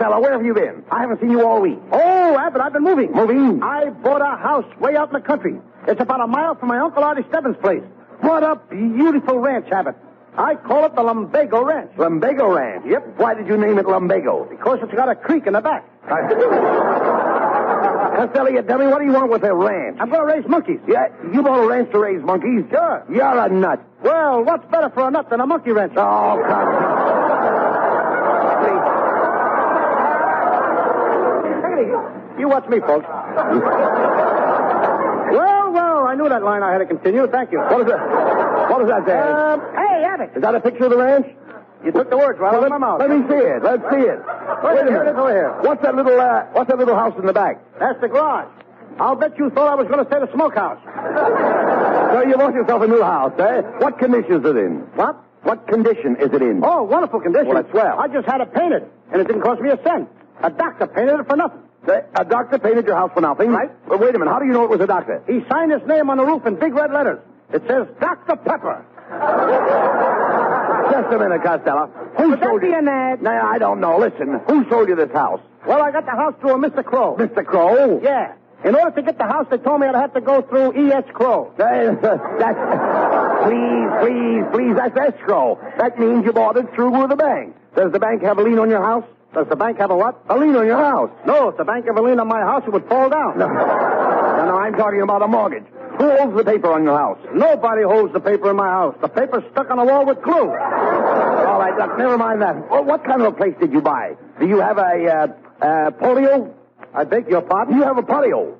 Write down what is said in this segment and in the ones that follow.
Costello, where have you been? I haven't seen you all week. Oh, Abbott, I've been moving. Moving? I bought a house way out in the country. It's about a mile from my Uncle Artie Stebbins' place. What a beautiful ranch, Abbott. I call it the Lumbago Ranch. Lumbago Ranch? Yep. Why did you name it Lumbago? Because it's got a creek in the back. Costello, you dummy, what do you want with a ranch? I'm going to raise monkeys. Yeah, you bought a ranch to raise monkeys? Sure. You're a nut. Well, what's better for a nut than a monkey ranch? Oh, come You watch me, folks. Well, I knew that line I had to continue. Thank you. What is that? What is that there? Hey, Abbott. Is that a picture of the ranch? You took the words right out of my mouth. Let me see it. Let's see it. Wait a minute. Over here. What's that little house in the back? That's the garage. I'll bet you thought I was going to say the smokehouse. So you bought yourself a new house, eh? What condition is it in? What? What condition is it in? Oh, wonderful condition. Well, that's swell. I just had it painted, and it didn't cost me a cent. A doctor painted it for nothing. A doctor painted your house for nothing? Right. But wait a minute. How do you know it was a doctor? He signed his name on the roof in big red letters. It says Dr. Pepper. Just a minute, Costello. Who sold you? An ad? No, I don't know. Listen, who sold you this house? Well, I got the house through a Mr. Crow. Mr. Crow? Yeah. In order to get the house, they told me I'd have to go through E.S. Crow. Please, that's escrow. That means you bought it through the bank. Does the bank have a lien on your house? Does the bank have a what? A lien on your house. No, if the bank ever leaned on my house, it would fall down. No, I'm talking about a mortgage. Who holds the paper on your house? Nobody holds the paper in my house. The paper's stuck on the wall with glue. All right, look, never mind that. Well, what kind of a place did you buy? Do you have a patio? I beg your pardon? You have a patio.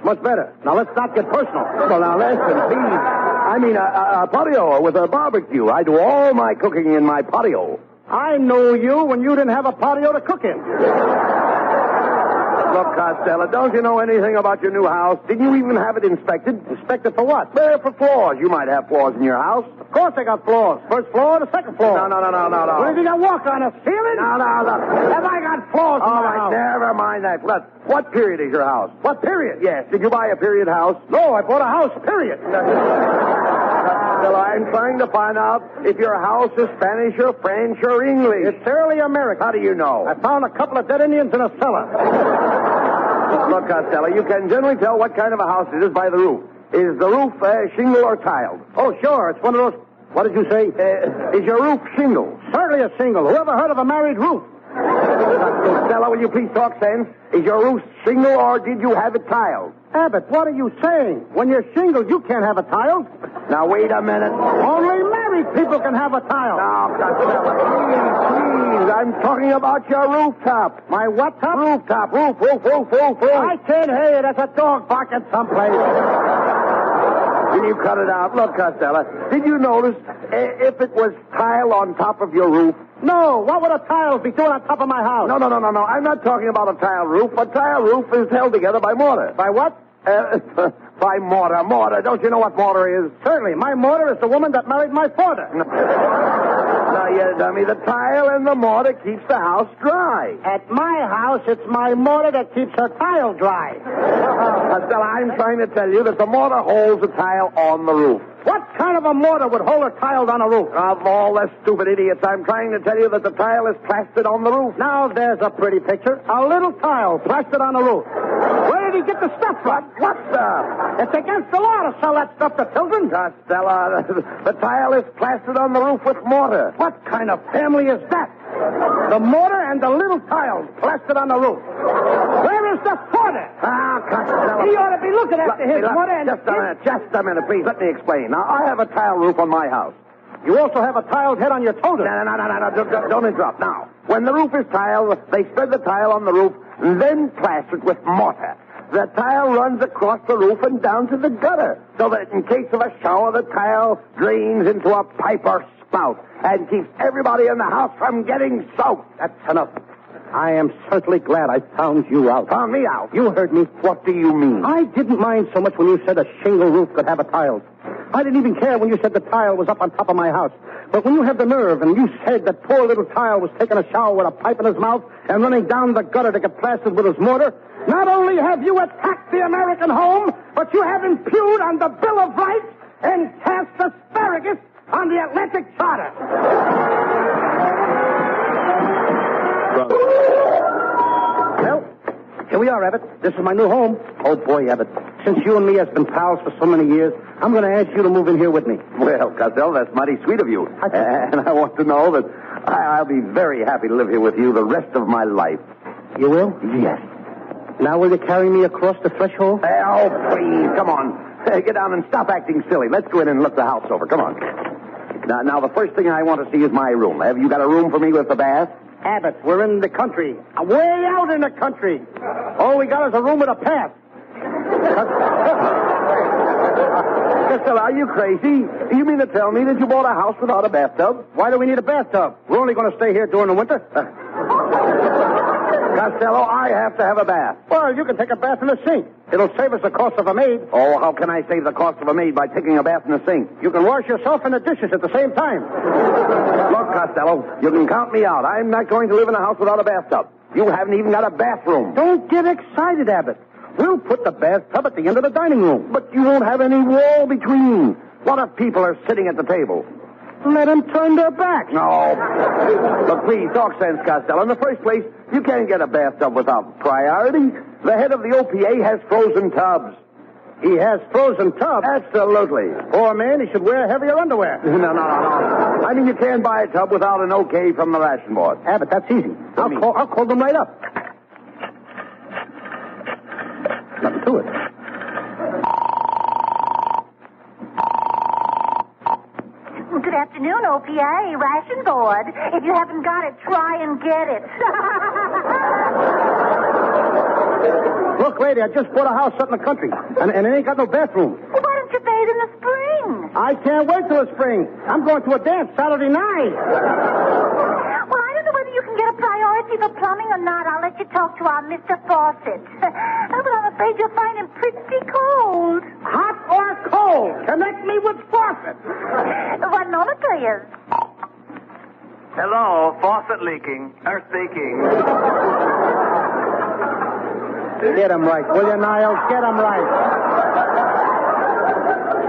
Much better. Now, let's not get personal. Well, now, listen, please. I mean, a patio with a barbecue. I do all my cooking in my patio. I know you when you didn't have a patio to cook in. Look, Costello, don't you know anything about your new house? Didn't you even have it inspected? Inspected for what? Well, for floors. You might have floors in your house. Of course I got floors. First floor, the second floor. No. What, do you think I walk on a ceiling? No. Have I got floors in All my right, house? never mind that. Look, what period is your house? What period? Yes. Did you buy a period house? No, I bought a house, period. Well, I'm trying to find out if your house is Spanish or French or English. It's early American. How do you know? I found a couple of dead Indians in a cellar. Look, Costello, you can generally tell what kind of a house it is by the roof. Is the roof shingle or tiled? Oh, sure. It's one of those... What did you say? Is your roof shingle? Certainly a single. Who ever heard of a married roof? Costello, will you please talk sense? Is your roof shingle or did you have it tiled? Abbott, what are you saying? When you're shingled, you can't have a tile. Now, wait a minute. Only married people can have a tile. Now, Costello, please. I'm talking about your rooftop. My what top? Rooftop. Roof. I can't hear you. That's a dog barking someplace. Will you cut it out? Look, Costello, did you notice if it was tile on top of your roof? No. What would a tile be doing on top of my house? No. I'm not talking about a tile roof. A tile roof is held together by mortar. By what? By mortar. Mortar. Don't you know what mortar is? Certainly. My mortar is the woman that married my father. Now, you dummy, the tile and the mortar keeps the house dry. At my house, it's my mortar that keeps her tile dry. Costello, I'm trying to tell you that the mortar holds the tile on the roof. What kind of a mortar would hold a tile on a roof? Of all the stupid idiots, I'm trying to tell you that the tile is plastered on the roof. Now, there's a pretty picture. A little tile plastered on the roof. Where did he get the stuff from? What stuff? It's against the law to sell that stuff to children. Costello, the tile is plastered on the roof with mortar. What kind of family is that? The mortar and the little tile plastered on the roof. Where is the father? Costello. He ought to be looking after his mortar and... Just a minute, please. Let me explain. Now, I have a tile roof on my house. You also have a tiled head on your toes. No. Don't interrupt. Now, when the roof is tiled, they spread the tile on the roof, and then plaster it with mortar. The tile runs across the roof and down to the gutter, so that in case of a shower, the tile drains into a pipe or spout and keeps everybody in the house from getting soaked. That's enough. I am certainly glad I found you out. Found me out? You heard me. What do you mean? I didn't mind so much when you said a shingle roof could have a tile. I didn't even care when you said the tile was up on top of my house. But when you have the nerve and you said that poor little tile was taking a shower with a pipe in his mouth and running down the gutter to get plastered with his mortar, not only have you attacked the American home, but you have impugned on the Bill of Rights and cast asparagus on the Atlantic Charter. Here we are, Abbott. This is my new home. Oh, boy, Abbott. Since you and me has been pals for so many years, I'm going to ask you to move in here with me. Well, Costello, that's mighty sweet of you. And I want to know that I'll be very happy to live here with you the rest of my life. You will? Yes. Now will you carry me across the threshold? Oh, please, come on. Get down and stop acting silly. Let's go in and look the house over. Come on. Now, the first thing I want to see is my room. Have you got a room for me with the bath? Abbott, we're in the country. Way out in the country. All we got is a room with a path. Costello, are you crazy? Do you mean to tell me that you bought a house without a bathtub? Why do we need a bathtub? We're only going to stay here during the winter. Costello, I have to have a bath. Well, you can take a bath in the sink. It'll save us the cost of a maid. Oh, how can I save the cost of a maid by taking a bath in the sink? You can wash yourself and the dishes at the same time. Look, Costello, you can count me out. I'm not going to live in a house without a bathtub. You haven't even got a bathroom. Don't get excited, Abbott. We'll put the bathtub at the end of the dining room. But you won't have any wall between. What if people are sitting at the table? Let them turn their backs. No. But please, talk sense, Costello. In the first place, you can't get a bathtub without priority. The head of the OPA has frozen tubs. He has frozen tubs? Absolutely. Poor man, he should wear heavier underwear. No. I mean, you can't buy a tub without an okay from the ration board. Abbott, that's easy. I'll call them right up. Nothing to it. Good afternoon, OPA, ration board. If you haven't got it, try and get it. Look, lady, I just bought a house out in the country, and it ain't got no bathroom. Well, why don't you bathe in the spring? I can't wait till the spring. I'm going to a dance Saturday night. Well, I don't know whether you can get a priority for plumbing or not. I'll let you talk to our Mr. Fawcett. But I'm afraid you'll find him pretty cold. Hot or cold? Connect me with Fawcett. One moment, please. Hello, faucet leaking. Earth leaking. Get him right, will you, Niles? Get him right.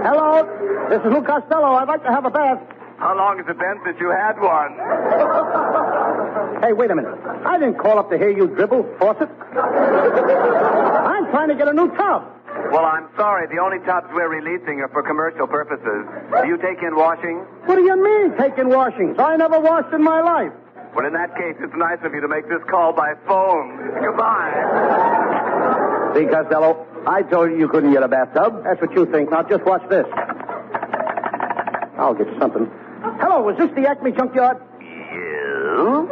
Hello, this is Lou Costello. I'd like to have a bath. How long has it been since you had one? Hey, wait a minute. I didn't call up to hear you dribble, Fawcett. I'm trying to get a new tub. Well, I'm sorry. The only tubs we're releasing are for commercial purposes. Do you take in washing? What do you mean, taking washings? I never washed in my life. Well, in that case, it's nice of you to make this call by phone. Goodbye. See, Costello, I told you couldn't get a bathtub. That's what you think. Now, just watch this. I'll get something. Hello, is this the Acme Junkyard? You?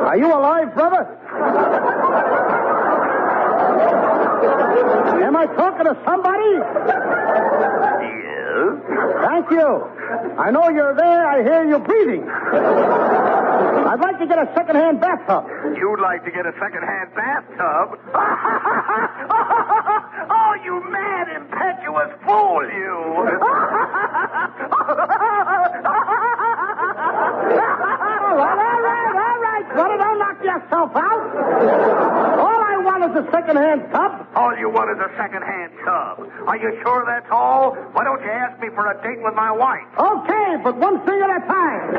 Are you alive, brother? Am I talking to somebody? Yes. Thank you. I know you're there. I hear you breathing. I'd like to get a second-hand bathtub. You'd like to get a second-hand bathtub? Oh, you mad, impetuous fool, you! All right. Brother, don't knock yourself out. All I want is a second-hand tub. All you want is a second-hand tub. Are you sure that's all? Why don't you ask me for a date with my wife? Okay, but one thing at a time.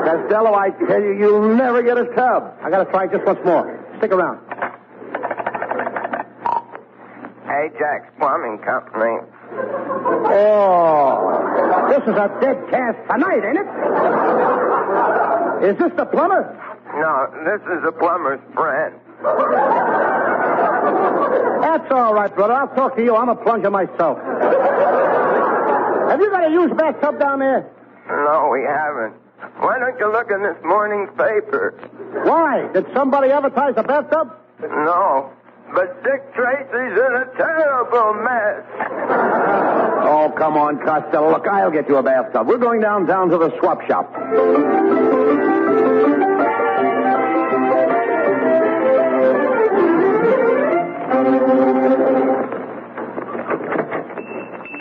Costello, I tell you, you'll never get a tub. I gotta try just once more. Stick around. Hey, Jack's Plumbing Company. Oh, this is a dead cast tonight, ain't it? Is this the plumber? No, this is a plumber's friend. That's all right, brother. I'll talk to you. I'm a plunger myself. Have you got a used bathtub down there? No, we haven't. Why don't you look in this morning's paper? Why? Did somebody advertise a bathtub? No, but Dick Tracy's in a terrible mess. Oh, come on, Costello. Look, I'll get you a bathtub. We're going downtown to the swap shop.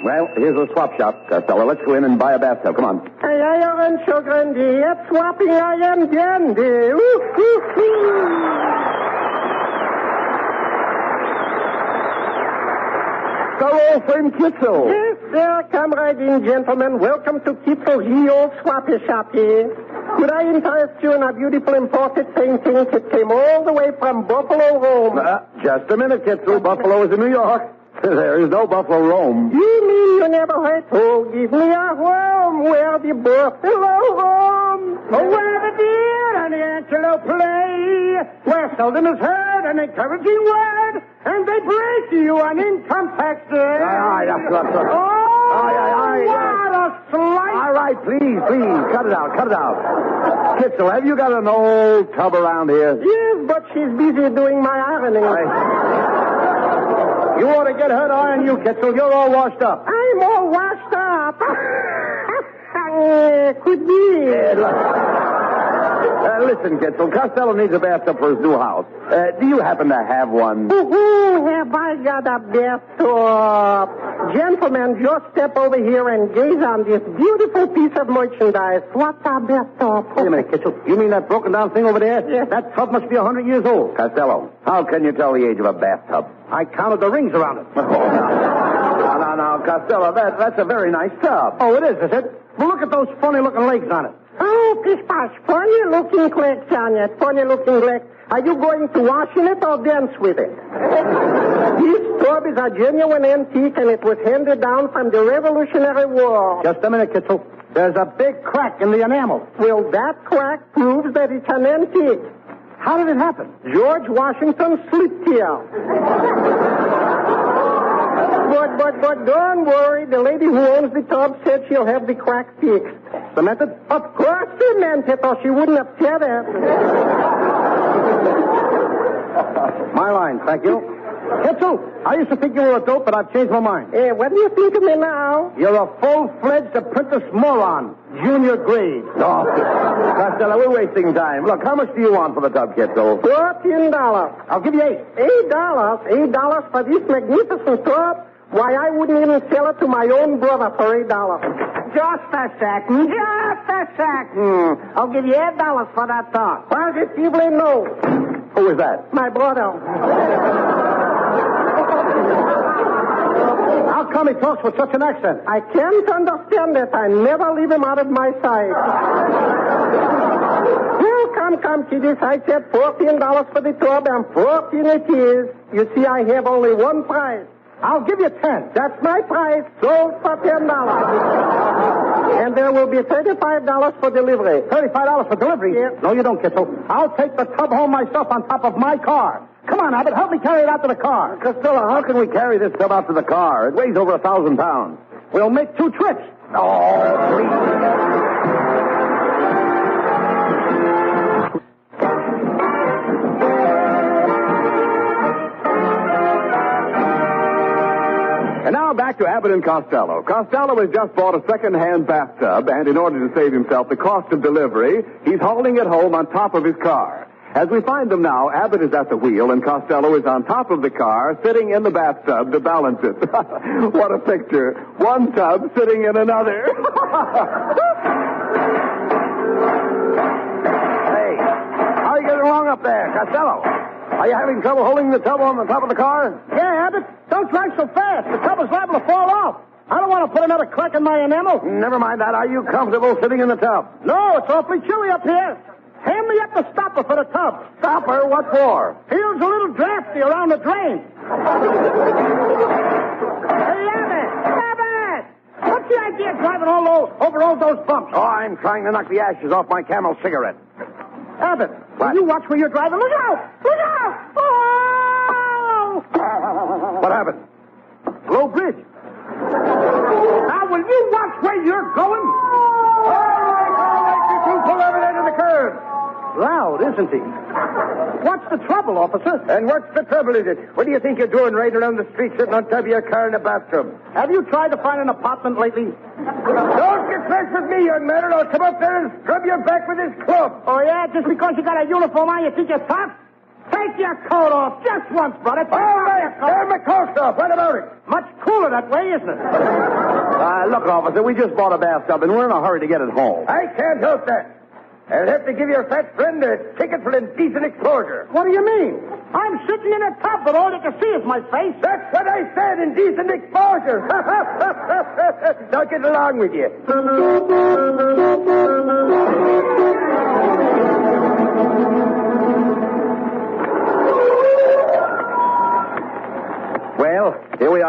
Well, here's the swap shop, Costello. Let's go in and buy a bathtub. Come on. Swapping I am dandy. Hello, friend Kitzel. Yes, sir, comrade and gentlemen. Welcome to Kitzel's ye old swappy shop here. Could I interest you in a beautiful imported painting that came all the way from Buffalo, Rome? Just a minute, Kitzel. Buffalo is in New York. There is no Buffalo, Rome. You mean you never heard? Oh, give me a Rome where the buffalo roam. Oh, where the deer and the antelope play. Where seldom is heard an encouraging word. And they break you an income tax day. All right. What a slice. All right, please. Cut it out. Kitzel, have you got an old tub around here? Yes, but she's busy doing my ironing. You ought to get her to iron you, Kitzel. You're all washed up. I'm all washed up. Could be. Listen, Kitzel, Costello needs a bathtub for his new house. Do you happen to have one? Have I got a bathtub? Gentlemen, just step over here and gaze on this beautiful piece of merchandise. What's a bathtub? Wait a minute, Kitzel. You mean that broken down thing over there? Yes. That tub must be 100 years old. Costello, how can you tell the age of a bathtub? I counted the rings around it. No, Costello, that's a very nice tub. Oh, it is it? Well, look at those funny-looking legs on it. Oh, Pish-Posh, funny-looking legs on it. Funny-looking legs. Are you going to wash in it or dance with it? This tub is a genuine antique, and it was handed down from the Revolutionary War. Just a minute, Kitzel. There's a big crack in the enamel. Well, that crack proves that it's an antique. How did it happen? George Washington slipped here. But don't worry. The lady who owns the tub said she'll have the crack fixed. Cemented? Of course cemented, or she wouldn't have said it. My line, thank you. Kitzel, I used to think you were a dope, but I've changed my mind. What do you think of me now? You're a full-fledged apprentice moron. Junior grade. Oh, Costello, we're wasting time. Look, how much do you want for the tub, Kitzel? $14. I'll give you $8. $8 for this magnificent tub? Why, I wouldn't even sell it to my own brother for $8. Just a second. I'll give you $8 for that tub. Well, this evening, no. Who is that? My brother. How come he talks with such an accent? I can't understand it. I never leave him out of my sight. Well, come, kiddies. I said $14 for the tub, and 14 it is. You see, I have only one price. I'll give you 10. That's my price. Sold for $10. And there will be $35 for delivery. $35 for delivery? Yes. No, you don't, Kitzel. I'll take the tub home myself on top of my car. Come on, Abbott. Help me carry it out to the car. Costello, how can we carry this tub out to the car? It weighs over 1,000 pounds. We'll make 2 trips. Oh, please. And now back to Abbott and Costello. Costello has just bought a second-hand bathtub, and in order to save himself the cost of delivery, he's hauling it home on top of his car. As we find them now, Abbott is at the wheel, and Costello is on top of the car, sitting in the bathtub to balance it. What a picture. One tub sitting in another. Hey, how are you getting along up there, Costello? Are you having trouble holding the tub on the top of the car? Yeah, Abbott. Don't drive so fast. The tub is liable to fall off. I don't want to put another crack in my enamel. Never mind that. Are you comfortable sitting in the tub? No, it's awfully chilly up here. Hand me up the stopper for the tub. Stopper? What for? Feels a little drafty around the drain. Hey, Abbott! What's the idea of driving over all those bumps? Oh, I'm trying to knock the ashes off my Camel cigarette. Abbott, what? Will you watch where you're driving? Look out! Look out! Oh! What happened? Low bridge. Now, will you watch where you're going? All right, you two pull everything to the curb. Loud, isn't he? What's the trouble, officer? And what's the trouble, is it? What do you think you're doing riding around the street sitting on top of your car in a bathtub? Have you tried to find an apartment lately? Don't get fresh with me, young man, or I'll come up there and scrub your back with this club. Oh, yeah? Just because you got a uniform on, you think you're tough? Take your coat off just once, brother. All right, tear my coat off. What about it? Much cooler that way, isn't it? Look, officer, we just bought a bathtub, and we're in a hurry to get it home. I can't help that. I'll have to give your fat friend a ticket for indecent exposure. What do you mean? I'm sitting in a tub, but all you can see is my face. That's what I said, indecent exposure. Now get along with you.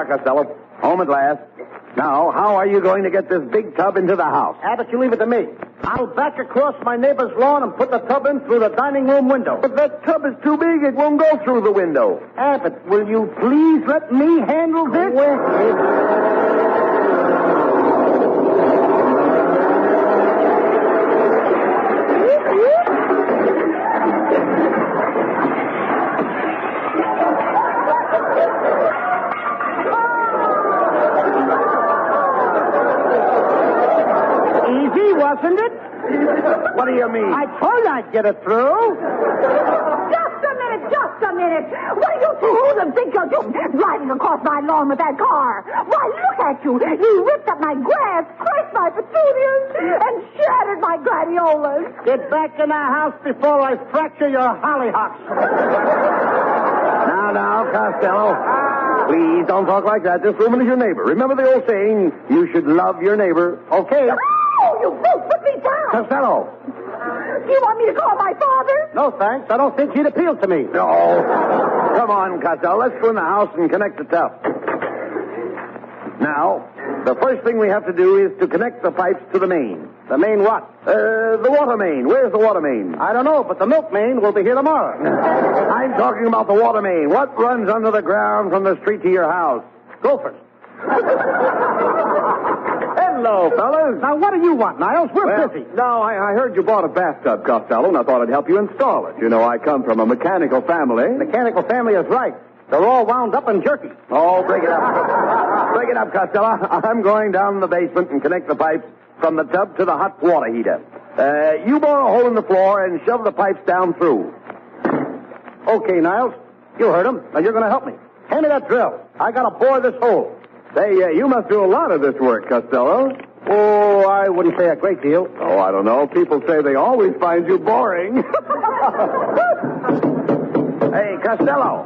are, Costello. Home at last. Now, how are you going to get this big tub into the house? Abbott, you leave it to me. I'll back across my neighbor's lawn and put the tub in through the dining room window. But that tub is too big. It won't go through the window. Abbott, will you please let me handle this? Wasn't it? What do you mean? I told you I'd get it through. Just a minute. What do you two hoodlums think you're doing? Driving across my lawn with that car. Why, look at you. You ripped up my grass, crushed my petunias, and shattered my gladiolas. Get back in the house before I fracture your hollyhocks. Now, Costello. Please don't talk like that. This woman is your neighbor. Remember the old saying, you should love your neighbor. Okay. Oh, you both put me down. Costello. Do you want me to call my father? No, thanks. I don't think he'd appeal to me. No. Come on, Costello. Let's go in the house and connect the tub. Now, the first thing we have to do is to connect the pipes to the main. The main what? The water main. Where's the water main? I don't know, but the milk main will be here tomorrow. I'm talking about the water main. What runs under the ground from the street to your house? Gophers. Hello, fellas. Now, what do you want, Niles? We're busy. No, I heard you bought a bathtub, Costello, and I thought I'd help you install it. You know, I come from a mechanical family. Mechanical family is right. They're all wound up in jerky. Oh, break it up. Break it up, Costello. I'm going down in the basement and connect the pipes from the tub to the hot water heater. You bore a hole in the floor and shove the pipes down through. Okay, Niles. You heard him. Now you're going to help me. Hand me that drill. I got to bore this hole. Say, you must do a lot of this work, Costello. Oh, I wouldn't say a great deal. Oh, I don't know. People say they always find you boring. Hey, Costello,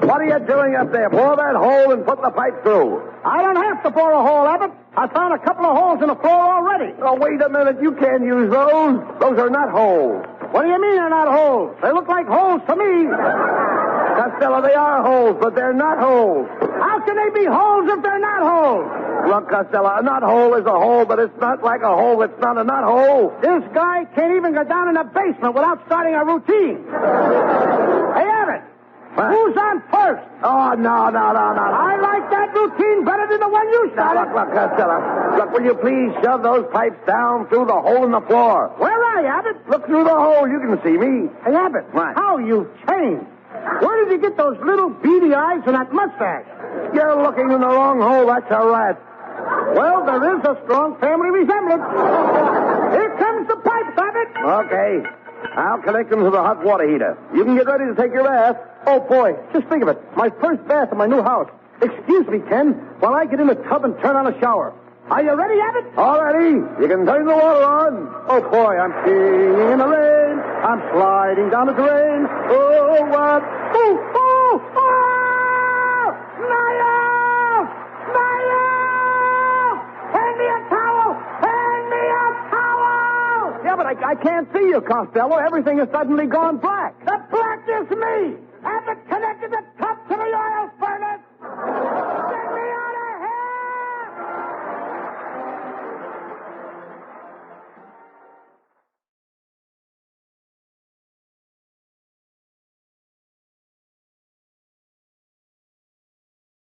what are you doing up there? Bore that hole and put the pipe through. I don't have to bore a hole, Abbott. I found a couple of holes in the floor already. Oh, wait a minute. You can't use those. Those are not holes. What do you mean they're not holes? They look like holes to me. Costello, they are holes, but they're not holes. How can they be holes if they're not holes? Look, Costello, a knot hole is a hole, but it's not like a hole that's not a knot hole. This guy can't even go down in the basement without starting a routine. Hey, Abbott, who's on first? Oh, no. I like that routine better than the one you started. Look, Costello. Look, will you please shove those pipes down through the hole in the floor? Where are you, Abbott? Look through the hole. You can see me. Hey, Abbott, What? how you've changed. Where did you get those little beady eyes and that mustache? You're looking in the wrong hole. That's a rat. Well, there is a strong family resemblance. Here comes the pipes, Abbott. Okay. I'll connect them to the hot water heater. You can get ready to take your bath. Oh, boy, just think of it. My first bath in my new house. Excuse me, Ken, while I get in the tub and turn on a shower. Are you ready, Abbott? All ready. You can turn the water on. Oh, boy, I'm singing in the rain. I'm sliding down the drain. Oh, what? Oh! Niall! Hand me a towel! Yeah, but I can't see you, Costello. Everything has suddenly gone black. The black is me! Abbott connected the tub to the oil